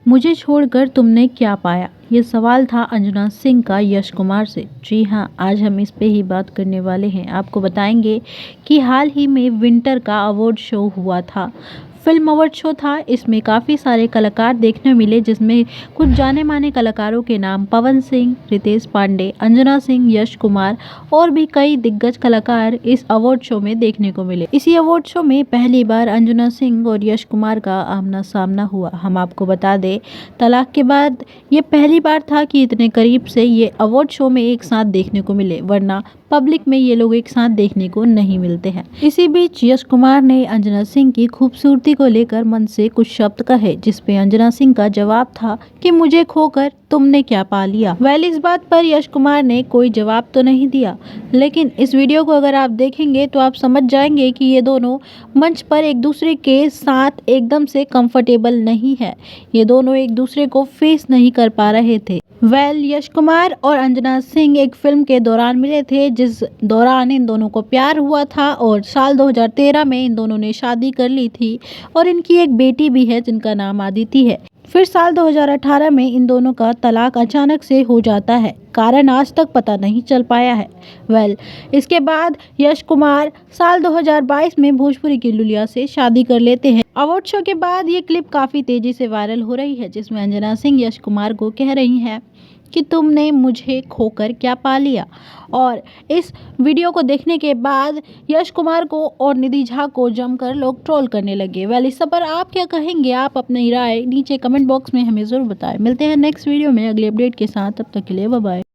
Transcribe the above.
मुझे छोड़कर तुमने क्या पाया? ये सवाल था अंजना सिंह का यश कुमार से। जी हाँ, आज हम इस पे ही बात करने वाले हैं। आपको बताएंगे कि हाल ही में विंटर का अवार्ड शो हुआ था। फिल्म अवार्ड शो था। इसमें काफ़ी सारे कलाकार देखने मिले, जिसमें कुछ जाने माने कलाकारों के नाम पवन सिंह, रितेश पांडे, अंजना सिंह, यश कुमार और भी कई दिग्गज कलाकार इस अवार्ड शो में देखने को मिले। इसी अवार्ड शो में पहली बार अंजना सिंह और यश कुमार का आमना सामना हुआ। हम आपको बता दें, तलाक के बाद ये पहली बार था कि इतने करीब से ये अवार्ड शो में एक साथ देखने को मिले, वरना पब्लिक में ये लोग एक साथ देखने को नहीं मिलते हैं। इसी बीच यश कुमार ने अंजना सिंह की खूबसूरती को लेकर मन से कुछ शब्द कहे, जिसपे अंजना सिंह का जवाब था कि मुझे खोकर तुमने क्या पा लिया। इस बात पर यश कुमार ने कोई जवाब तो नहीं दिया, लेकिन इस वीडियो को अगर आप देखेंगे तो आप समझ जाएंगे कि ये दोनों मंच पर एक दूसरे के साथ एकदम से कंफर्टेबल नहीं है। ये दोनों एक दूसरे को फेस नहीं कर पा रहे थे। यश कुमार और अंजना सिंह एक फिल्म के दौरान मिले थे, जिस दौरान इन दोनों को प्यार हुआ था और साल 2013 में इन दोनों ने शादी कर ली थी और इनकी एक बेटी भी है जिनका नाम आदिति है। फिर साल 2018 में इन दोनों का तलाक अचानक से हो जाता है। कारण आज तक पता नहीं चल पाया है। इसके बाद यश कुमार साल 2022 में भोजपुरी की लुलिया से शादी कर लेते हैं। अवार्ड शो के बाद ये क्लिप काफ़ी तेजी से वायरल हो रही है, जिसमें अंजना सिंह यश कुमार को कह रही हैं कि तुमने मुझे खोकर क्या पा लिया। और इस वीडियो को देखने के बाद यश कुमार को और निधि झा को जमकर लोग ट्रोल करने लगे। इस पर आप क्या कहेंगे? आप अपनी राय नीचे कमेंट बॉक्स में हमें ज़रूर बताएं। मिलते हैं नेक्स्ट वीडियो में अगले अपडेट के साथ। तब तक के लिए बाय बाय।